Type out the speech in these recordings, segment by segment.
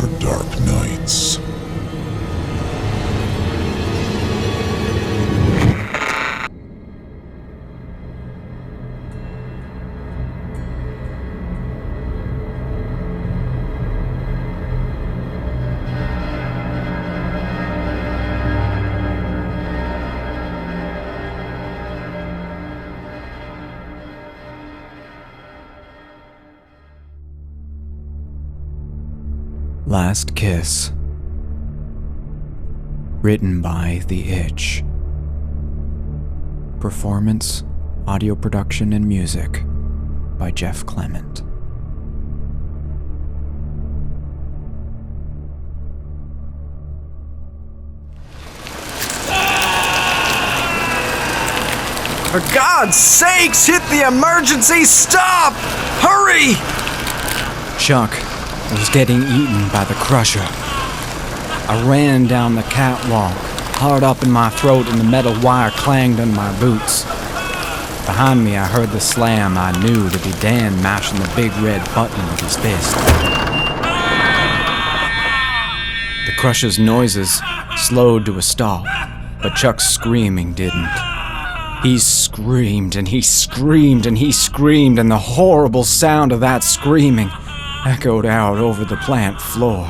for dark nights. Last Kiss. Written by The Itch. Performance, audio production, and music by Jeff Clement. For God's sakes, hit the emergency stop! Hurry! Chuck was getting eaten by the crusher. I ran down the catwalk, hard up in my throat, and the metal wire clanged on my boots. Behind me, I heard the slam I knew to be Dan mashing the big red button with his fist. The crusher's noises slowed to a stop, but Chuck's screaming didn't. He screamed and he screamed and he screamed, and the horrible sound of that screaming echoed out over the plant floor.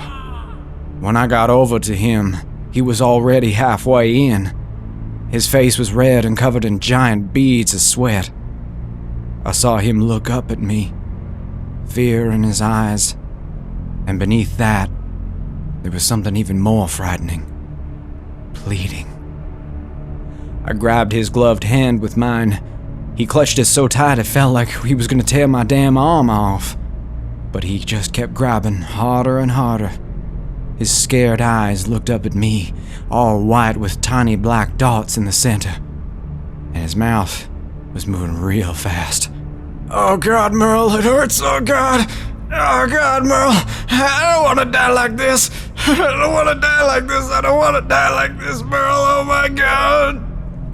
When I got over to him, he was already halfway in. His face was red and covered in giant beads of sweat. I saw him look up at me, fear in his eyes, and beneath that, there was something even more frightening. Pleading. I grabbed his gloved hand with mine. He clutched it so tight it felt like he was going to tear my damn arm off. But he just kept grabbing harder and harder. His scared eyes looked up at me, all white with tiny black dots in the center. And his mouth was moving real fast. Oh God, Merle, it hurts, oh God! Oh God, Merle, I don't want to die like this! I don't want to die like this! I don't want to die like this, Merle, oh my God!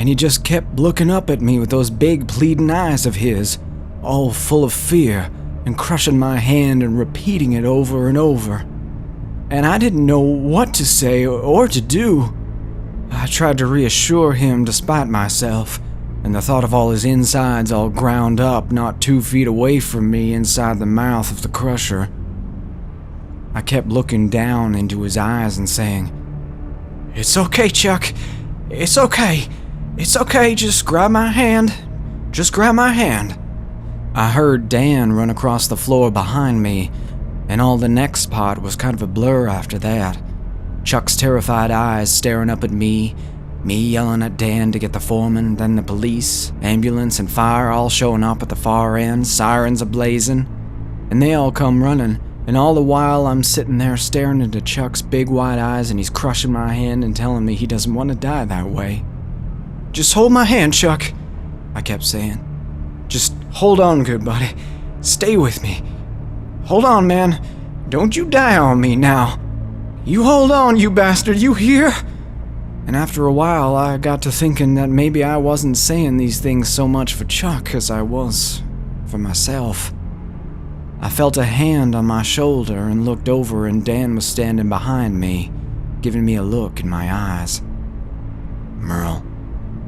And he just kept looking up at me with those big pleading eyes of his, all full of fear, and crushing my hand and repeating it over and over. And I didn't know what to say or to do. I tried to reassure him despite myself, and the thought of all his insides all ground up not 2 feet away from me inside the mouth of the crusher. I kept looking down into his eyes and saying, "It's okay, Chuck. It's okay. It's okay. Just grab my hand. Just grab my hand." I heard Dan run across the floor behind me, and all the next part was kind of a blur after that. Chuck's terrified eyes staring up at me yelling at Dan to get the foreman, then the police, ambulance, and fire all showing up at the far end, sirens a-blazing. And they all come running, and all the while I'm sitting there staring into Chuck's big white eyes, and he's crushing my hand and telling me he doesn't want to die that way. "Just hold my hand, Chuck," I kept saying. "Just hold on, good buddy. Stay with me. Hold on, man. Don't you die on me now. You hold on, you bastard, you hear?" And after a while, I got to thinking that maybe I wasn't saying these things so much for Chuck as I was for myself. I felt a hand on my shoulder and looked over, and Dan was standing behind me, giving me a look in my eyes. "Merle,"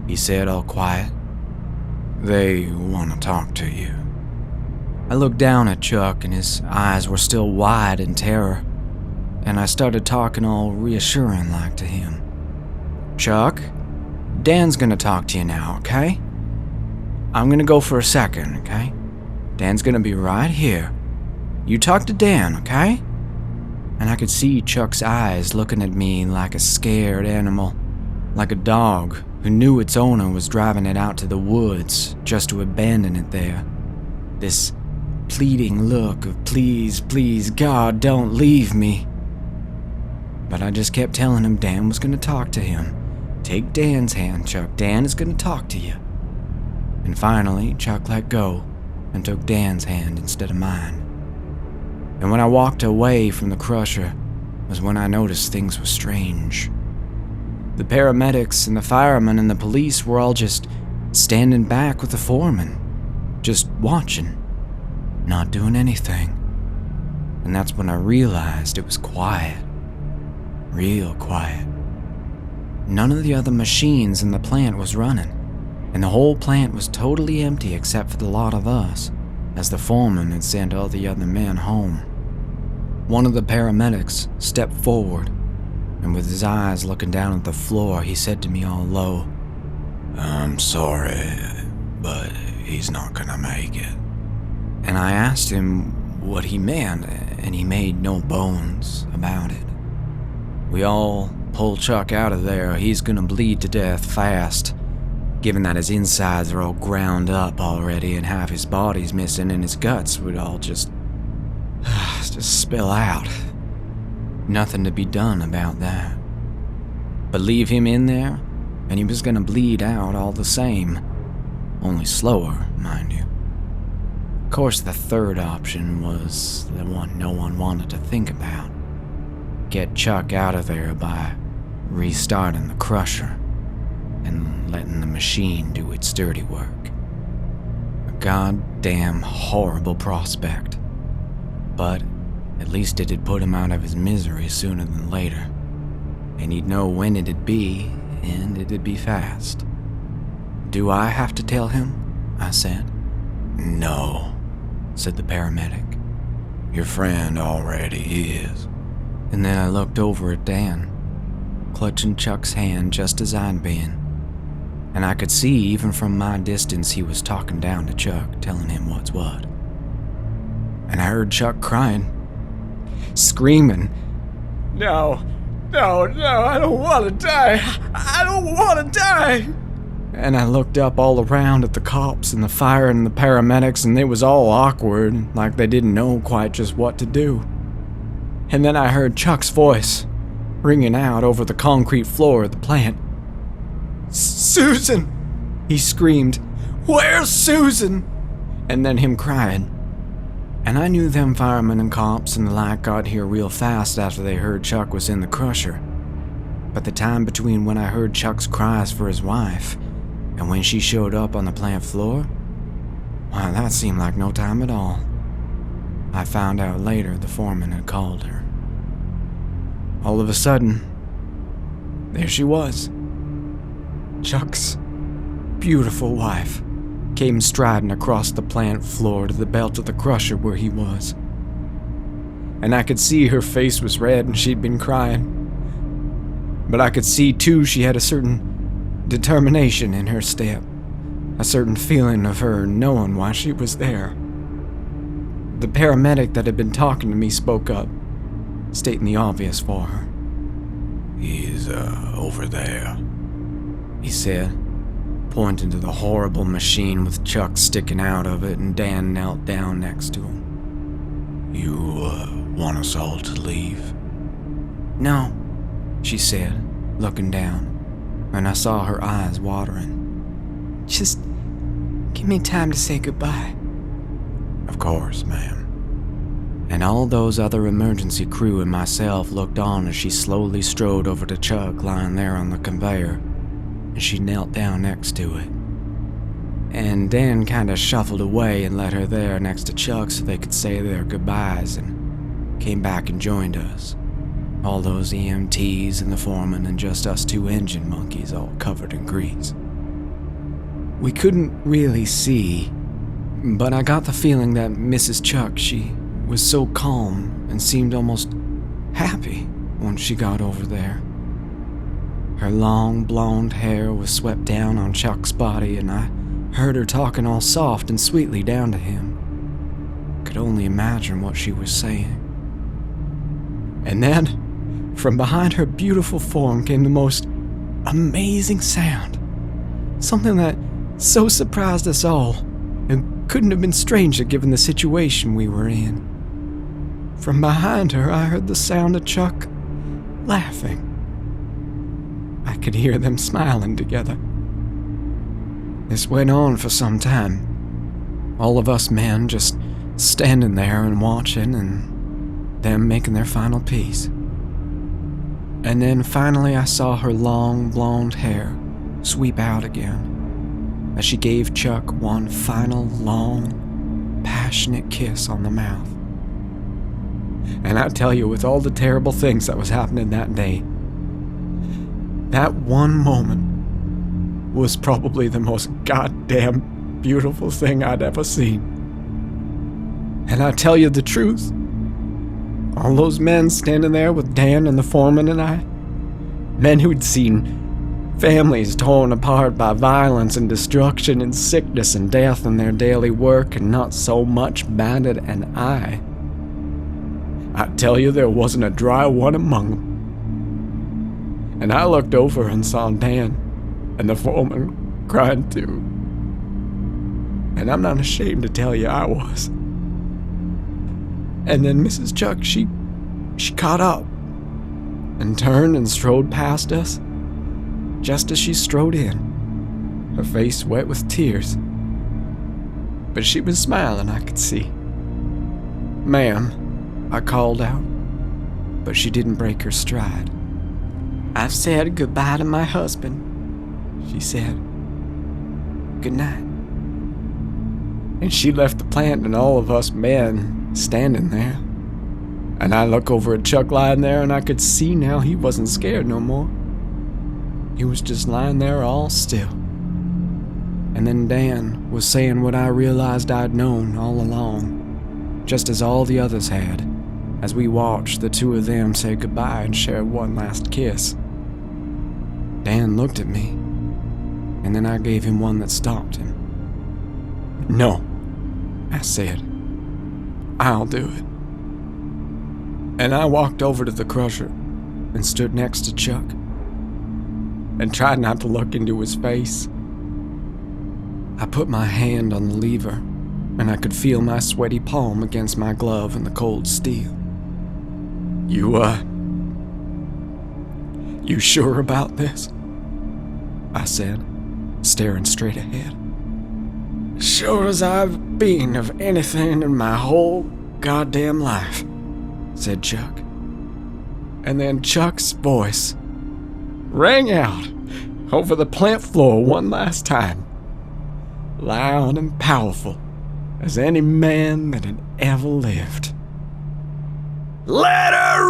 he said all quiet, "they want to talk to you." I looked down at Chuck, and his eyes were still wide in terror, and I started talking all reassuring like to him. "Chuck, Dan's gonna talk to you now, okay? I'm gonna go for a second, okay? Dan's gonna be right here. You talk to Dan, okay?" And I could see Chuck's eyes looking at me like a scared animal, like a dog who knew its owner was driving it out to the woods just to abandon it there. This pleading look of please, please, God, don't leave me. But I just kept telling him Dan was going to talk to him. "Take Dan's hand, Chuck. Dan is going to talk to you." And finally, Chuck let go and took Dan's hand instead of mine. And when I walked away from the crusher was when I noticed things were strange. The paramedics and the firemen and the police were all just standing back with the foreman, just watching, not doing anything. and that's when I realized it was quiet. Real quiet. None of the other machines in the plant was running, and the whole plant was totally empty except for the lot of us, as the foreman had sent all the other men home. One of the paramedics stepped forward, and with his eyes looking down at the floor, he said to me all low, "I'm sorry, but he's not gonna make it." And I asked him what he meant, and he made no bones about it. "We all pull Chuck out of there, he's gonna bleed to death fast, given that his insides are all ground up already and half his body's missing and his guts would all just spill out. Nothing to be done about that. But leave him in there, and he was gonna bleed out all the same, only slower, mind you. Of course, the third option was the one no one wanted to think about. Get Chuck out of there by restarting the crusher and letting the machine do its dirty work. A goddamn horrible prospect. But at least it'd put him out of his misery sooner than later. And he'd know when it'd be, and it'd be fast. "Do I have to tell him?" I said. "No," said the paramedic. "Your friend already is." And then I looked over at Dan, clutching Chuck's hand just as I'd been. And I could see even from my distance he was talking down to Chuck, telling him what's what. And I heard Chuck crying, screaming, No, I don't want to die. I don't want to die." And I looked up all around at the cops and the fire and the paramedics, and they was all awkward, like they didn't know quite just what to do. And then I heard Chuck's voice ringing out over the concrete floor of the plant. "Susan!" he screamed. "Where's Susan?" And then him crying. And I knew them firemen and cops and the like got here real fast after they heard Chuck was in the crusher. But the time between when I heard Chuck's cries for his wife and when she showed up on the plant floor, why, that seemed like no time at all. I found out later the foreman had called her. All of a sudden, there she was. Chuck's beautiful wife came striding across the plant floor to the belt of the crusher where he was. And I could see her face was red and she'd been crying. But I could see too she had a certain determination in her step, a certain feeling of her knowing why she was there. The paramedic that had been talking to me spoke up, stating the obvious for her. "He's, over there," he said, pointing to the horrible machine with Chuck sticking out of it, and Dan knelt down next to him. "You, want us all to leave?" "No," she said, looking down, and I saw her eyes watering. "Just give me time to say goodbye." "Of course, ma'am." And all those other emergency crew and myself looked on as she slowly strode over to Chuck lying there on the conveyor, and she knelt down next to it. And Dan kinda shuffled away and let her there next to Chuck so they could say their goodbyes, and came back and joined us. All those EMTs and the foreman and just us two engine monkeys all covered in grease. We couldn't really see, but I got the feeling that Mrs. Chuck, she was so calm and seemed almost happy once she got over there. Her long blonde hair was swept down on Chuck's body, and I heard her talking all soft and sweetly down to him. Could only imagine what she was saying. And then, from behind her beautiful form came the most amazing sound. Something that so surprised us all, and couldn't have been stranger given the situation we were in. From behind her, I heard the sound of Chuck laughing. I could hear them smiling together. This went on for some time. All of us men just standing there and watching, and them making their final piece. And then finally I saw her long blonde hair sweep out again as she gave Chuck one final long, passionate kiss on the mouth. And I tell you, with all the terrible things that was happening that day, that one moment was probably the most goddamn beautiful thing I'd ever seen. And I tell you the truth, all those men standing there with Dan and the foreman and I, men who'd seen families torn apart by violence and destruction and sickness and death in their daily work, and not so much batted an eye. I tell you, there wasn't a dry one among them. And I looked over and saw Dan and the foreman crying too. And I'm not ashamed to tell you I was. And then Mrs. Chuck, she caught up and turned and strode past us, just as she strode in, her face wet with tears. But she was smiling, I could see. "Ma'am," I called out, but she didn't break her stride. "I've said goodbye to my husband," she said. "Good night." And she left the plant and all of us men standing there. And I look over at Chuck lying there, and I could see now he wasn't scared no more. He was just lying there all still. And then Dan was saying what I realized I'd known all along, just as all the others had, as we watched the two of them say goodbye and share one last kiss. Dan looked at me, and then I gave him one that stopped him. "No," I said. "I'll do it." And I walked over to the crusher and stood next to Chuck and tried not to look into his face. I put my hand on the lever, and I could feel my sweaty palm against my glove in the cold steel. You sure about this?" I said, staring straight ahead. "Sure as I've been of anything in my whole goddamn life," said Chuck. And then Chuck's voice rang out over the plant floor one last time, loud and powerful as any man that had ever lived. "Let her